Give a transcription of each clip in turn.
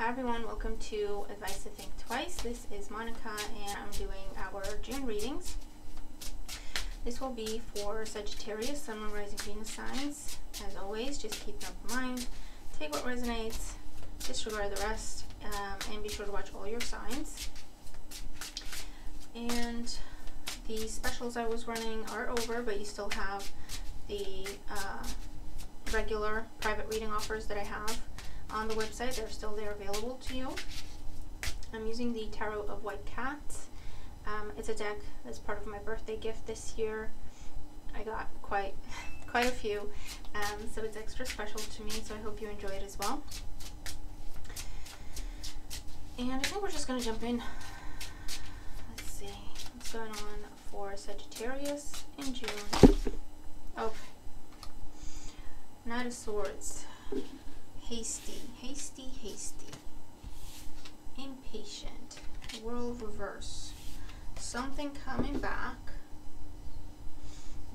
Hi everyone, welcome to Advice to Think Twice. This is Monica and I'm doing our June readings. This will be for Sagittarius, Sun, Moon, Rising, Venus signs. As always, just keep an open mind, take what resonates, disregard the rest, and be sure to watch all your signs. And the specials I was running are over, but you still have the regular private reading offers that I have on the website. They're still there available to you. I'm using the Tarot of White Cats. It's a deck that's part of my birthday gift this year. I got quite a few, so it's extra special to me, so I hope you enjoy it as well. And I think we're just going to jump in. Let's see what's going on for Sagittarius in June. Okay. Knight of Swords. Hasty, hasty, hasty. Impatient. World reverse. Something coming back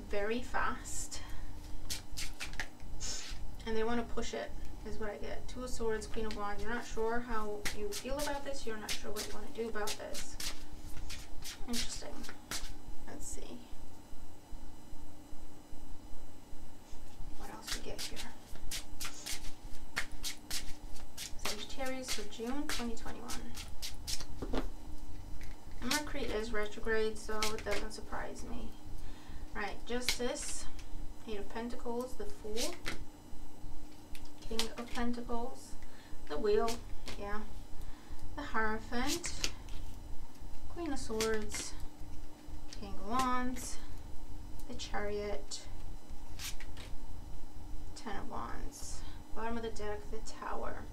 very fast. And they want to push it, is what I get. Two of Swords, Queen of Wands. You're not sure how you feel about this. You're not sure what you want to do about this. Interesting. Let's see. What else we get here? Sagittarius for June 2021. Mercury is retrograde, so it doesn't surprise me. Right, Justice, Eight of Pentacles, the Fool, King of Pentacles, the Wheel, yeah, the Hierophant, Queen of Swords, King of Wands, the Chariot, Ten of Wands. Bottom of the deck, the Tower.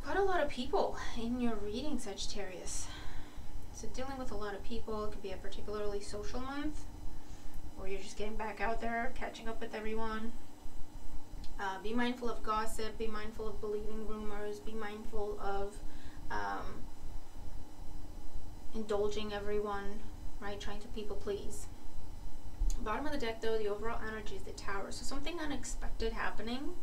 Quite a lot of people in your reading, Sagittarius. So dealing with a lot of people. It could be a particularly social month, or you're just getting back out there, catching up with everyone. Be mindful of gossip, be mindful of believing rumors, be mindful of indulging everyone, right? Trying to people please. Bottom of the deck though, the overall energy is the Tower. So something unexpected happening.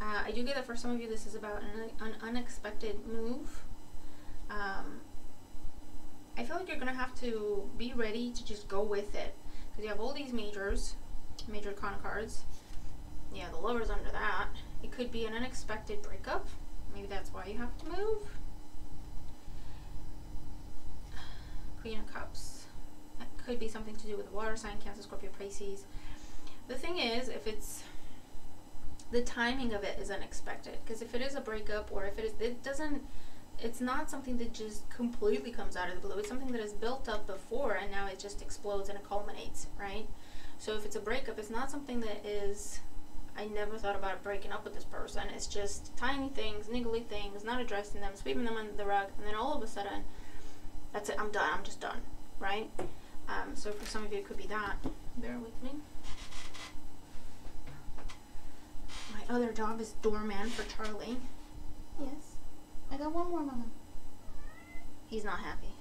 I do get that for some of you this is about an unexpected move. I feel like you're going to have to be ready to just go with it. Because you have all these major con cards. Yeah, the Lover's under that. It could be an unexpected breakup. Maybe that's why you have to move. Queen of Cups. That could be something to do with the water sign, Cancer, Scorpio, Pisces. The thing is, if it's the timing of it is unexpected, because if it is a breakup, or if it's not something that just completely comes out of the blue. It's something that is built up before and now it just explodes and it culminates, right? So if it's a breakup, it's not something that is, I never thought about breaking up with this person. It's just tiny things, niggly things, not addressing them, sweeping them under the rug, and then all of a sudden, that's it, I'm done, I'm just done, right? So for some of you it could be that. Bear with me. My other job is doorman for Charlie. Yes. I got one more, Mama. He's not happy.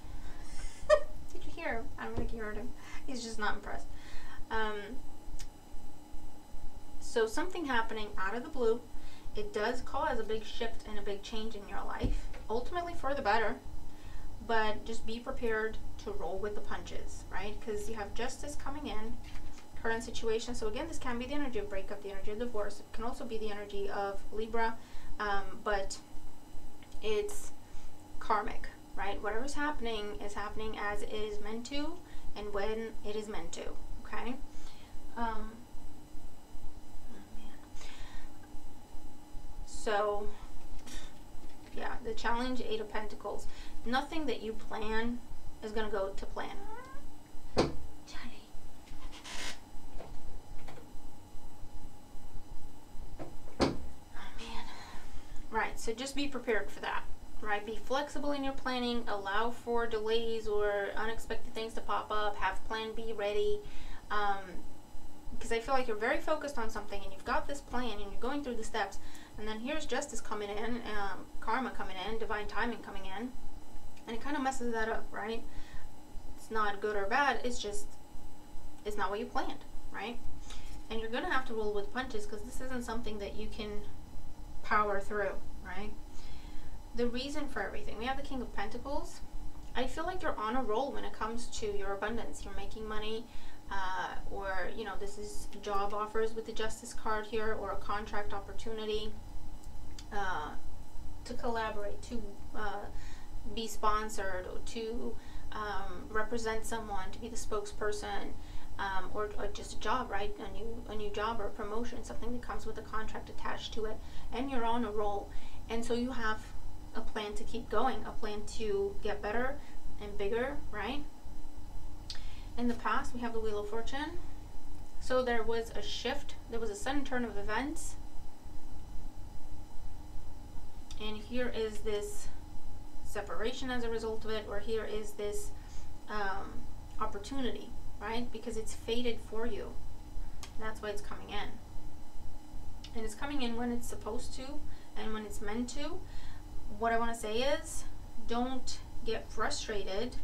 Did you hear him? I don't think you heard him. He's just not impressed. So something happening out of the blue. It does cause a big shift and a big change in your life. Ultimately for the better. But just be prepared to roll with the punches, right? Because you have Justice coming in. Current situation. So again, this can be the energy of breakup, the energy of divorce. It can also be the energy of Libra. But it's karmic, right? Whatever's happening is happening as it is meant to and when it is meant to, okay? Oh man. So yeah, the challenge, Eight of Pentacles. Nothing that you plan is going to go to plan. Johnny. Right, so just be prepared for that, right? Be flexible in your planning, allow for delays or unexpected things to pop up, have plan B ready, because I feel like you're very focused on something and you've got this plan and you're going through the steps, and then here's Justice coming in, karma coming in, divine timing coming in, and it kind of messes that up, right? It's not good or bad, it's just, it's not what you planned, right? And you're going to have to roll with punches because this isn't something that you can power through, right? the reason for everything. We have the King of Pentacles. I feel like you're on a roll when it comes to your abundance. You're making money, or, you know, this is job offers with the Justice card here, or a contract opportunity to collaborate, to be sponsored, or to represent someone, to be the spokesperson, or just a job, right? A new job or a promotion, something that comes with a contract attached to it, and you're on a roll. And so you have a plan to keep going, a plan to get better and bigger, right? In the past, we have the Wheel of Fortune. So there was a shift, there was a sudden turn of events. And here is this separation as a result of it, or here is this opportunity, right? Because it's fated for you. That's why it's coming in. And it's coming in when it's supposed to and when it's meant to. What I want to say is, don't get frustrated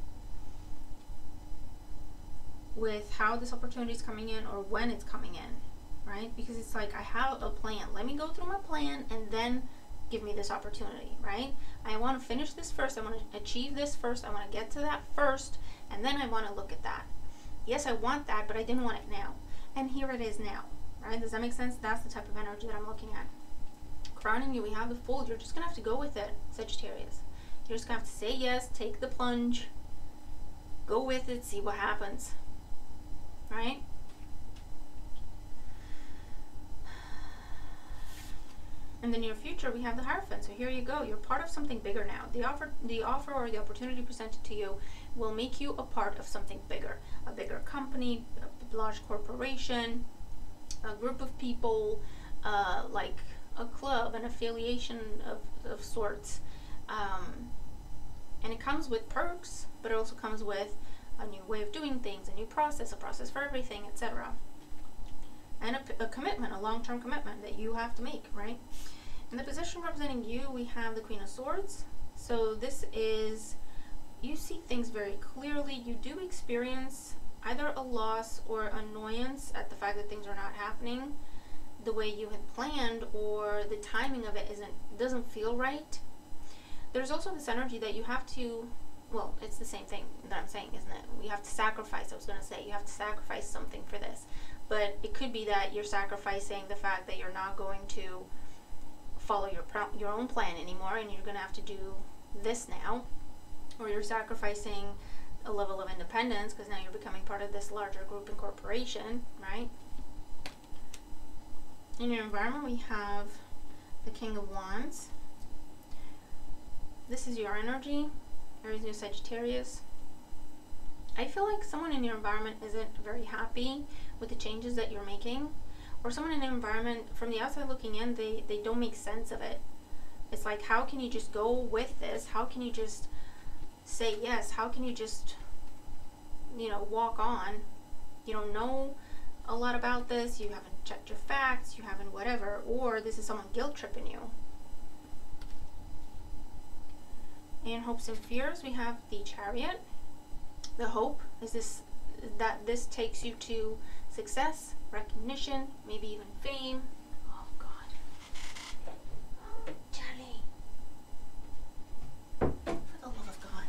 with how this opportunity is coming in or when it's coming in, right? Because it's like, I have a plan. Let me go through my plan and then give me this opportunity, right? I want to finish this first. I want to achieve this first. I want to get to that first, and then I want to look at that. Yes, I want that, but I didn't want it now. And here it is now, right? Does that make sense? That's the type of energy that I'm looking at. Crowning you, we have the Fool. You're just going to have to go with it, Sagittarius. You're just going to have to say yes, take the plunge, go with it, see what happens, right? In the near future, we have the Hierophant. So here you go. You're part of something bigger now. The offer or the opportunity presented to you will make you a part of something bigger. A bigger company, a large corporation, a group of people, like a club, an affiliation of sorts. And it comes with perks, but it also comes with a new way of doing things, a new process, a process for everything, etc. And a commitment, a long-term commitment that you have to make, right? In the position representing you, we have the Queen of Swords. So this is, you see things very clearly. You do experience either a loss or annoyance at the fact that things are not happening the way you had planned, or the timing of it doesn't feel right. There's also this energy that you have to, well, it's the same thing that I'm saying, isn't it? You have to sacrifice. I was going to say, you have to sacrifice something for this. But it could be that you're sacrificing the fact that you're not going to follow your own plan anymore, and you're going to have to do this now. Or you're sacrificing a level of independence because now you're becoming part of this larger group and corporation, right? In your environment, we have the King of Wands. This is your energy. There is your Sagittarius. I feel like someone in your environment isn't very happy with the changes that you're making, or someone in the environment, from the outside looking in, they don't make sense of it. It's like, how can you just go with this? How can you just say yes? How can you just, you know, walk on? You don't know a lot about this, you haven't checked your facts, you haven't whatever, or this is someone guilt tripping you. In hopes and fears, we have the Chariot. The hope is that this takes you to success, recognition, maybe even fame. Oh God. Oh, Charlie. For the love of God.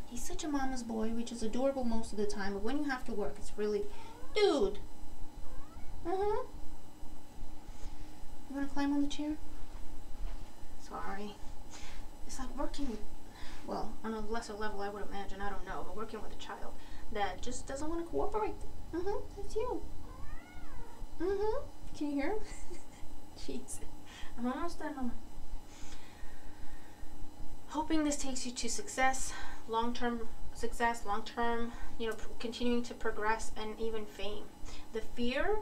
He's such a mama's boy, which is adorable most of the time, but when you have to work, it's really, dude. You wanna climb on the chair? Sorry. It's like working with, well, on a lesser level, I would imagine, I don't know, but working with a child that just doesn't want to cooperate. That's you. Can you hear him? Jeez. I'm almost done, Mama. Hoping this takes you to success, long-term success, long-term, you know, continuing to progress, and even fame. The fear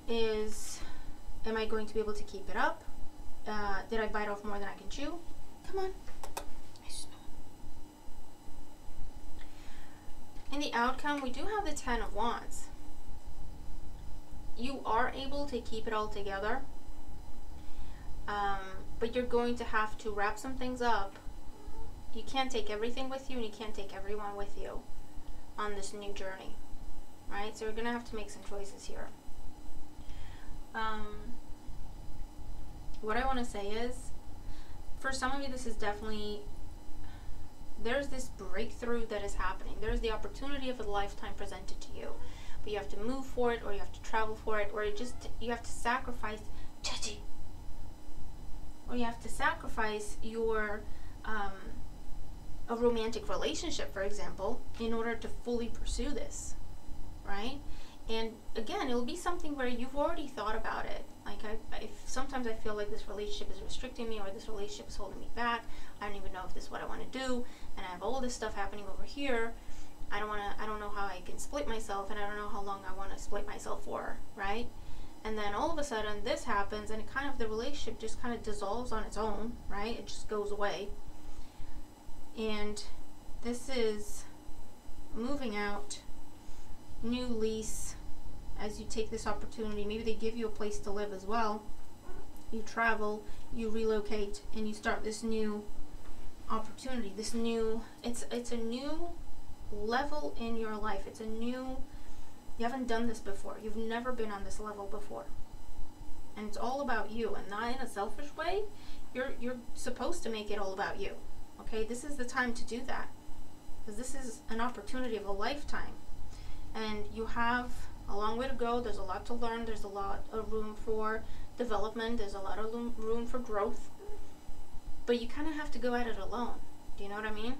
is, am I going to be able to keep it up? Did I bite off more than I can chew? Come on. In the outcome, we do have the Ten of Wands. You are able to keep it all together, but you're going to have to wrap some things up. You can't take everything with you, and you can't take everyone with you on this new journey, right? So you're going to have to make some choices here. What I want to say is, for some of you, this is definitely, there's this breakthrough that is happening. There's the opportunity of a lifetime presented to you, but you have to move for it, or you have to travel for it, or you have to sacrifice, or you have to sacrifice your a romantic relationship, for example, in order to fully pursue this, right? And again, it'll be something where you've already thought about it. Like, sometimes I feel like this relationship is restricting me, or this relationship is holding me back. I don't even know if this is what I want to do, and I have all this stuff happening over here. I don't know how I can split myself, and I don't know how long I want to split myself for, right? And then all of a sudden this happens, and the relationship just kind of dissolves on its own, right? It just goes away. And this is moving out, new lease, as you take this opportunity. Maybe they give you a place to live as well. You travel, you relocate, and you start this new opportunity, it's a new level in your life. You haven't done this before. You've never been on this level before. And it's all about you, and not in a selfish way. You're supposed to make it all about you. Okay? This is the time to do that. Because this is an opportunity of a lifetime. And you have a long way to go. There's a lot to learn. There's a lot of room for development. There's a lot of room for growth. But you kind of have to go at it alone. Do you know what I mean?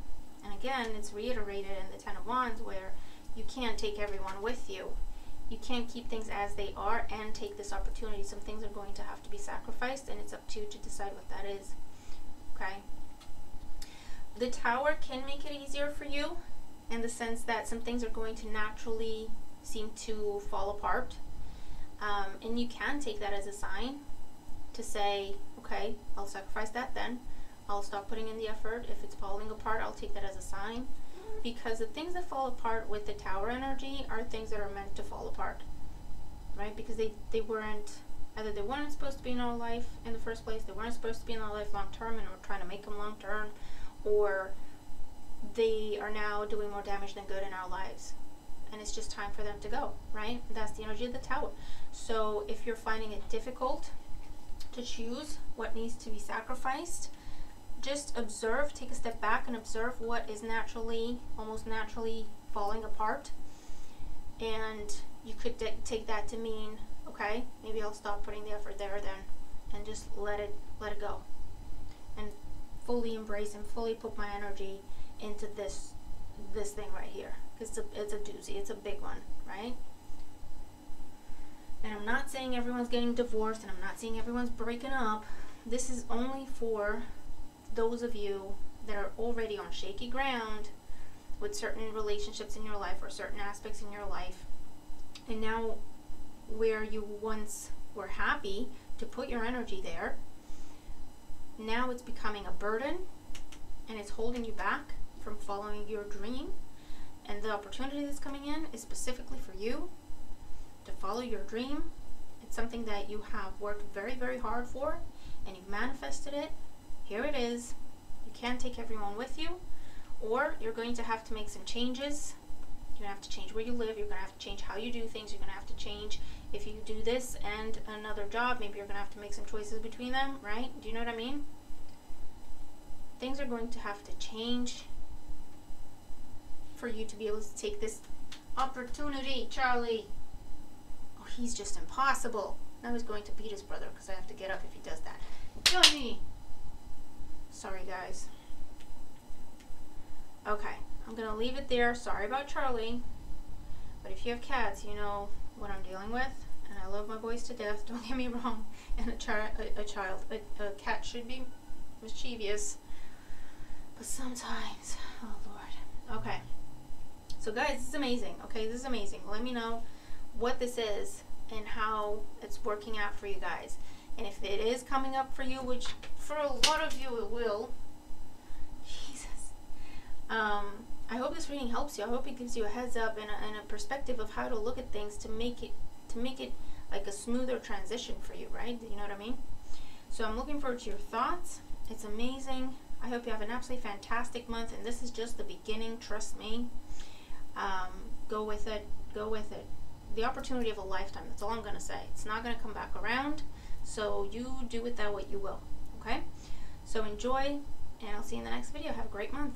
And again, it's reiterated in the Ten of Wands, where you can't take everyone with you. You can't keep things as they are and take this opportunity. Some things are going to have to be sacrificed, and it's up to you to decide what that is. Okay? The Tower can make it easier for you, in the sense that some things are going to naturally seem to fall apart. And you can take that as a sign to say, okay, I'll sacrifice that then. I'll stop putting in the effort. If it's falling apart, I'll take that as a sign. Because the things that fall apart with the Tower energy are things that are meant to fall apart. Right? Because they weren't, either they weren't supposed to be in our life in the first place, they weren't supposed to be in our life long term, and we're trying to make them long term, or they are now doing more damage than good in our lives. And it's just time for them to go, right? That's the energy of the Tower. So if you're finding it difficult to choose what needs to be sacrificed, just observe, take a step back and observe what is almost naturally falling apart. And you could take that to mean, okay, maybe I'll stop putting the effort there then, and just let it go. And fully embrace and fully put my energy into this thing right here. It's a doozy, it's a big one, right? And I'm not saying everyone's getting divorced, and I'm not saying everyone's breaking up. This is only for those of you that are already on shaky ground with certain relationships in your life, or certain aspects in your life, and now where you once were happy to put your energy there, now it's becoming a burden, and it's holding you back from following your dream. And the opportunity that's coming in is specifically for you to follow your dream. It's something that you have worked very, very hard for, and you've manifested it. Here it is. You can't take everyone with you, or you're going to have to make some changes. You're going to have to change where you live. You're going to have to change how you do things. You're going to have to change, if you do this and another job, maybe you're going to have to make some choices between them, right? Do you know what I mean? Things are going to have to change for you to be able to take this opportunity. Charlie. Oh, he's just impossible. Now he's going to beat his brother because I have to get up if he does that. Johnny! Sorry, guys. Okay, I'm going to leave it there. Sorry about Charlie. But if you have cats, you know what I'm dealing with. And I love my boys to death, don't get me wrong. And a cat should be mischievous. But sometimes, oh Lord. Okay. So guys, this is amazing. Okay, this is amazing. Let me know what this is and how it's working out for you guys. And if it is coming up for you, which for a lot of you it will. Jesus. I hope this reading helps you. I hope it gives you a heads up and a perspective of how to look at things to make it like a smoother transition for you, right? You know what I mean? So I'm looking forward to your thoughts. It's amazing. I hope you have an absolutely fantastic month, and this is just the beginning, trust me. Go with it. Go with it. The opportunity of a lifetime, that's all I'm going to say. It's not going to come back around, so you do with that what you will, okay? So enjoy, and I'll see you in the next video. Have a great month.